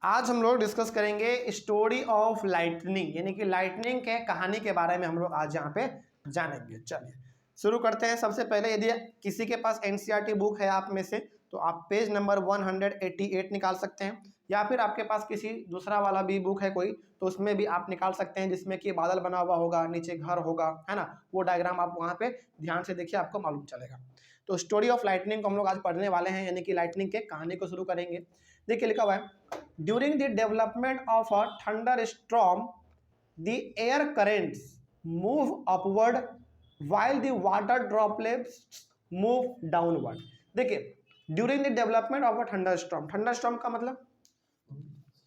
आज हम लोग डिस्कस करेंगे स्टोरी ऑफ लाइटनिंग, यानी कि लाइटनिंग के कहानी के बारे में हम लोग आज यहाँ पे जानेंगे। चलिए शुरू करते हैं। सबसे पहले यदि किसी के पास एनसीईआरटी बुक है आप में से, तो आप पेज नंबर 188 निकाल सकते हैं, या फिर आपके पास किसी दूसरा वाला भी बुक है कोई, तो उसमें भी आप निकाल सकते हैं, जिसमें कि बादल बना हुआ होगा, नीचे घर होगा, है ना। वो डायग्राम आप वहाँ पे ध्यान से देखिए, आपको मालूम चलेगा। तो स्टोरी ऑफ लाइटनिंग को हम लोग आज पढ़ने वाले हैं, यानी कि लाइटनिंग के कहानी को शुरू करेंगे। देखिए लिखा हुआ है, during the development of a thunder storm the air currents move upward while the water droplets move downward। देखिए during the development of a thunder storm, thunder storm का मतलब,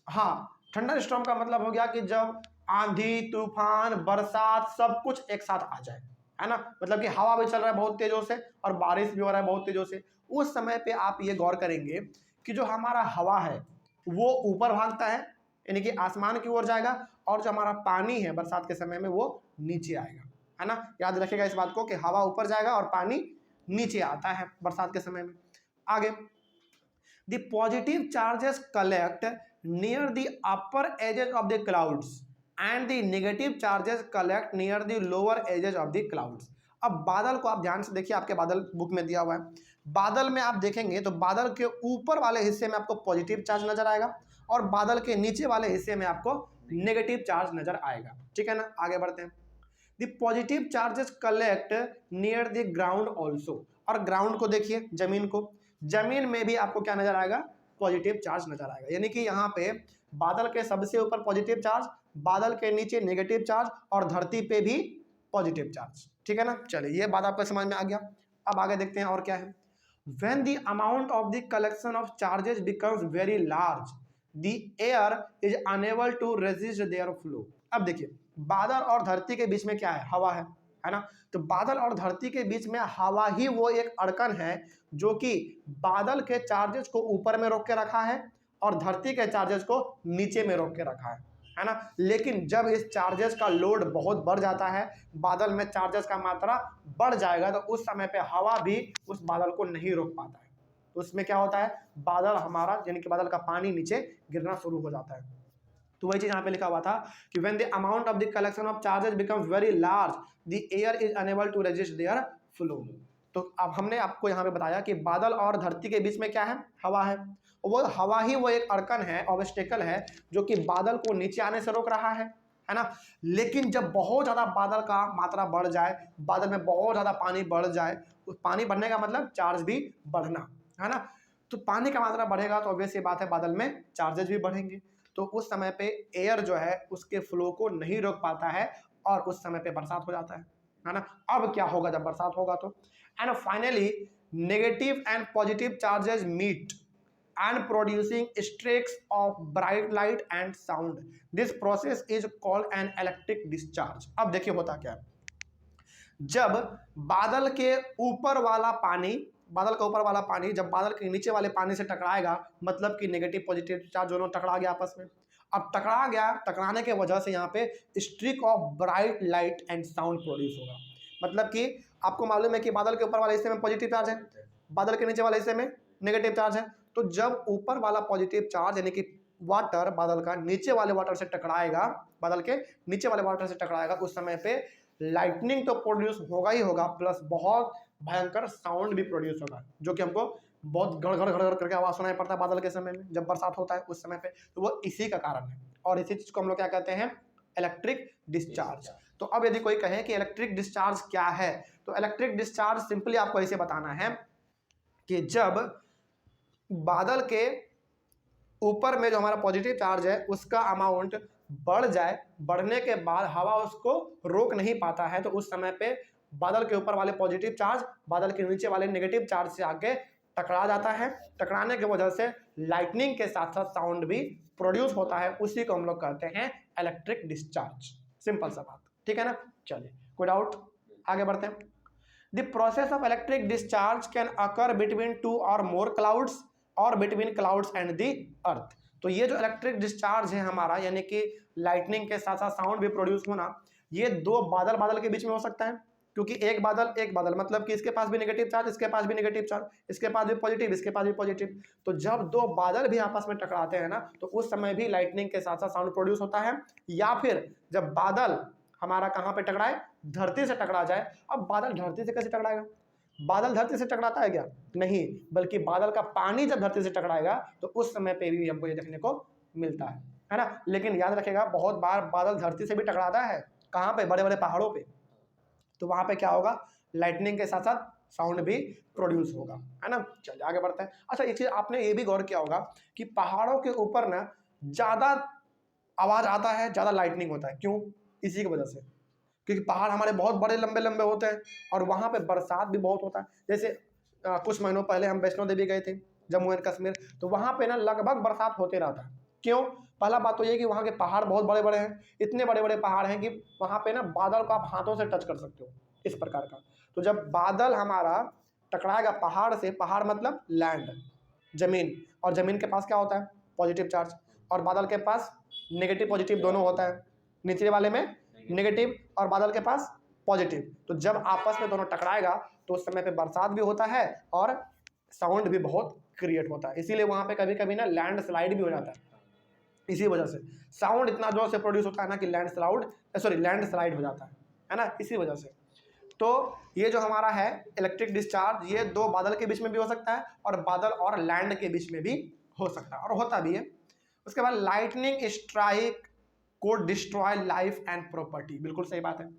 हाँ, थंडर स्टॉर्म का मतलब हो गया कि जब आंधी तूफान बरसात सब कुछ एक साथ आ जाए, है ना। मतलब कि हवा भी चल रहा है बहुत तेजों से और बारिश भी हो रहा है बहुत तेजों से। उस समय पे आप ये गौर करेंगे कि जो हमारा हवा है वो ऊपर भागता है, यानी कि आसमान की ओर जाएगा, और जो हमारा पानी है बरसात के समय में वो नीचे आएगा, है ना। याद रखिएगा इस बात को कि हवा ऊपर जाएगा और पानी नीचे आता है बरसात के समय में। आगे, the positive charges collect near the upper edges of the clouds and the negative charges collect near the lower edges of the clouds। अब बादल को आप ध्यान से देखिए, आपके बादल बुक में दिया हुआ है। बादल में आप देखेंगे तो बादल के ऊपर वाले हिस्से में आपको पॉजिटिव चार्ज नजर आएगा और बादल के नीचे वाले हिस्से में आपको नेगेटिव चार्ज नजर आएगा, ठीक है ना। आगे बढ़ते हैं। The positive charges collect near the ground also, और ग्राउंड को देखिए, जमीन को, जमीन में भी आपको क्या नजर आएगा, पॉजिटिव चार्ज नजर आएगा। यानी कि यहाँ पे बादल के सबसे ऊपर पॉजिटिव चार्ज, बादल के नीचे नेगेटिव चार्ज और धरती पे भी पॉजिटिव चार्ज, ठीक है ना। चलिए ये बात आपको समझ में आ गया। अब आगे देखते हैं और क्या है। When the amount of the collection of charges becomes very large, the air is unable to resist their flow। अब देखिए बादल और धरती के बीच में क्या है, हवा है ना। तो बादल और धरती के बीच में हवा ही वो एक अड़कन है जो कि बादल के चार्जेस को ऊपर में रोक के रखा है और धरती के चार्जेस को नीचे में रोक के रखा है ना। लेकिन जब इस चार्जेस का लोड बहुत बढ़ जाता है, बादल में चार्जेस का मात्रा बढ़ जाएगा, तो उस समय पे हवा भी उस बादल को नहीं रोक पाता है। तो उसमें क्या होता है, बादल हमारा यानी कि बादल का पानी नीचे गिरना शुरू हो जाता है। तो वही चीज यहाँ पे लिखा हुआ था कि when the amount of the collection of charges becomes very large, the air is unable to resist their flow। तो अब हमने आपको यहाँ पे बताया कि बादल और धरती के बीच में क्या है, हवा है। वो हवा ही वो एक अड़कन है, ऑब्स्टेकल है, जो कि बादल को नीचे आने से रोक रहा है ना। लेकिन जब बहुत ज़्यादा बादल का मात्रा बढ़ जाए, बादल में बहुत ज़्यादा पानी बढ़ जाए, उस पानी बढ़ने का मतलब चार्ज भी बढ़ना, है ना। तो पानी का मात्रा बढ़ेगा तो ऑब्वियस ये बात है, बादल में चार्जेस भी बढ़ेंगे। तो उस समय पे एयर जो है उसके फ्लो को नहीं रोक पाता है और उस समय पे बरसात हो जाता है ना। अब क्या होगा जब बरसात होगा तो, and finally negative and positive charges meet and producing streaks of bright light and sound। This process is called an electric discharge। अब देखिए होता क्या है, जब बादल के ऊपर वाला पानी, बादल का ऊपर वाला पानी जब बादल के नीचे वाले पानी से टकराएगा, मतलब कि नेगेटिव पॉजिटिव चार्ज दोनों टकरा गया आपस में। अब टकरा गया, टकराने के वजह से यहाँ पे streak of bright light and sound produce होगा। मतलब कि आपको मालूम है कि बादल के ऊपर वाले हिस्से में पॉजिटिव चार्ज है, बादल के नीचे वाले हिस्से में नेगेटिव चार्ज है। तो जब ऊपर वाला पॉजिटिव चार्ज यानी कि वाटर बादल का नीचे वाले वाटर से टकराएगा, बादल के नीचे वाले वाटर से टकराएगा, उस समय पे लाइटनिंग तो प्रोड्यूस होगा ही होगा, प्लस बहुत भयंकर साउंड भी प्रोड्यूस होगा, जो कि हमको बहुत गड़गड़ गड़गड़ करके आवाज सुनाई पड़ता है बादल के समय में जब बरसात होता है उस समय पे। तो वो इसी का कारण है और इसी चीज को हम लोग क्या कहते हैं, इलेक्ट्रिक डिस्चार्ज। तो अब यदि कोई कहे कि इलेक्ट्रिक डिस्चार्ज क्या है, तो इलेक्ट्रिक डिस्चार्ज सिंपली आपको ऐसे बताना है कि जब बादल के ऊपर में जो हमारा पॉजिटिव चार्ज है उसका अमाउंट बढ़ जाए, बढ़ने के बाद हवा उसको रोक नहीं पाता है, तो उस समय पे बादल के ऊपर वाले पॉजिटिव चार्ज बादल के नीचे वाले नेगेटिव चार्ज से आके टकरा जाता है। टकराने की वजह से लाइटनिंग के साथ साथ साउंड भी प्रोड्यूस होता है, उसी को हम लोग कहते हैं इलेक्ट्रिक डिस्चार्ज। सिंपल सा बात, ठीक है ना। चलिए कोई डाउट, आगे बढ़ते हैं। The process of electric discharge can occur between two और मोर क्लाउड्स और between clouds and the earth. तो ये जो इलेक्ट्रिक डिस्चार्ज है हमारा, यानी कि लाइटनिंग के साथ साथ साउंड भी प्रोड्यूस होना, ये दो बादल बादल के बीच में हो सकता है, क्योंकि एक बादल मतलब कि इसके पास भी नेगेटिव चार्ज, इसके पास भी नेगेटिव चार्ज, इसके पास भी पॉजिटिव, इसके पास भी पॉजिटिव। तो जब दो बादल भी आपस में टकराते हैं ना, तो उस समय भी लाइटनिंग के साथ साथ साउंड प्रोड्यूस होता है। या फिर जब बादल हमारा कहाँ पे टकराए, धरती से टकरा जाए। अब बादल धरती से कैसे टकराएगा? बादल धरती से टकराता है क्या? नहीं, बल्कि बादल का पानी जब धरती से टकराएगा तो उस समय पे भी हमको ये देखने को मिलता है ना। लेकिन याद रखेगा, बहुत बार बादल धरती से भी टकराता है। कहाँ पे? बड़े बड़े पहाड़ों पे। तो वहां पे क्या होगा, लाइटनिंग के साथ साथ साउंड भी प्रोड्यूस होगा, है ना। चलिए आगे बढ़ते हैं। अच्छा, एक चीज आपने ये भी गौर किया होगा कि पहाड़ों के ऊपर ना ज्यादा आवाज आता है, ज्यादा लाइटनिंग होता है। क्यों? इसी की वजह से, क्योंकि पहाड़ हमारे बहुत बड़े लंबे लंबे होते हैं और वहां पे बरसात भी बहुत होता है। जैसे कुछ महीनों पहले हम वैष्णो देवी गए थे, जम्मू एंड कश्मीर, तो वहां पे ना लगभग बरसात होते रहता है। क्यों? पहला बात तो ये कि वहाँ के पहाड़ बहुत बड़े बड़े हैं, इतने बड़े बड़े पहाड़ हैं कि वहाँ पे ना बादल को आप हाथों से टच कर सकते हो, इस प्रकार का। तो जब बादल हमारा टकराएगा पहाड़ से, पहाड़ मतलब लैंड, जमीन, और जमीन के पास क्या होता है? पॉजिटिव चार्ज, और बादल के पास नेगेटिव पॉजिटिव दोनों होता है। निचले वाले में नेगेटिव और बादल के पास पॉजिटिव। तो जब आपस में दोनों टकराएगा तो उस समय पे बरसात भी होता है और साउंड भी बहुत क्रिएट होता है। इसीलिए वहाँ पे कभी कभी ना लैंड स्लाइड भी हो जाता है। इसी वजह से साउंड इतना जोर से प्रोड्यूस होता है ना कि लैंड स्लाइड हो जाता है ना, इसी वजह से। तो ये जो हमारा है इलेक्ट्रिक डिस्चार्ज, ये दो बादल के बीच में भी हो सकता है और बादल और लैंड के बीच में भी हो सकता है, और होता भी है। उसके बाद लाइटनिंग स्ट्राइक को डिस्ट्रॉय लाइफ एंड प्रॉपर्टी, बिल्कुल सही बात है।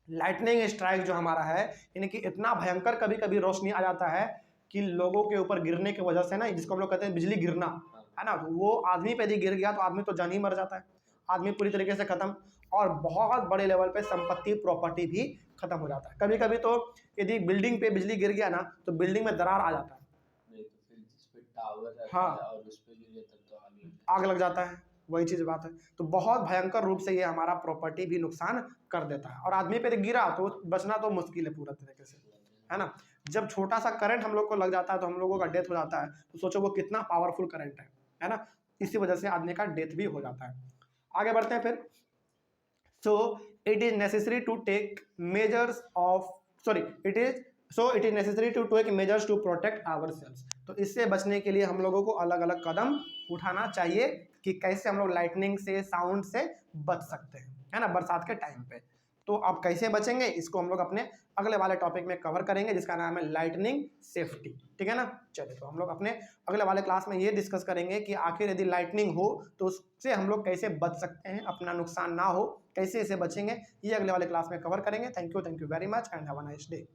लाइटनिंग स्ट्राइक जो हमारा है, यानी कि इतना भयंकर कभी कभी रोशनी आ जाता है कि लोगों के ऊपर गिरने की वजह से ना, जिसको हम लोग कहते हैं बिजली गिरना, है ना, तो वो आदमी पे यदि गिर गया तो आदमी तो जान ही मर जाता है, आदमी पूरी तरीके से खत्म, और बहुत बड़े लेवल पे संपत्ति प्रॉपर्टी भी खत्म हो जाता है। कभी कभी तो यदि बिल्डिंग पे बिजली गिर गया ना तो बिल्डिंग में दरार आ जाता है, नहीं तो फिर जिस पे टावर रहता हाँ, है और उस पे गिरे तब तो आग लग जाता है। वही चीज बात है। तो बहुत भयंकर रूप से ये हमारा प्रॉपर्टी भी नुकसान कर देता है, और आदमी पे गिरा तो बचना तो मुश्किल है पूरा तरीके से, है ना। जब छोटा सा करंट हम लोग को लग जाता है तो हम लोगों का डेथ हो जाता है, तो सोचो वो कितना पावरफुल करंट है ना। इसी वजह से आदमी का डेथ भी हो जाता है। आगे बढ़ते हैं फिर। So it is necessary to take measures of it is necessary to take measures to protect ourselves. तो इससे बचने के लिए हम लोगों को अलग अलग कदम उठाना चाहिए कि कैसे हम लोग लाइटनिंग से, साउंड से बच सकते हैं, है ना, बरसात के टाइम पे। तो अब कैसे बचेंगे, इसको हम लोग अपने अगले वाले टॉपिक में कवर करेंगे, जिसका नाम है लाइटनिंग सेफ्टी, ठीक है ना। चलिए, तो हम लोग अपने अगले वाले क्लास में ये डिस्कस करेंगे कि आखिर यदि लाइटनिंग हो तो उससे हम लोग कैसे बच सकते हैं, अपना नुकसान ना हो, कैसे इसे बचेंगे, ये अगले वाले क्लास में कवर करेंगे। Thank you very much and have a nice day.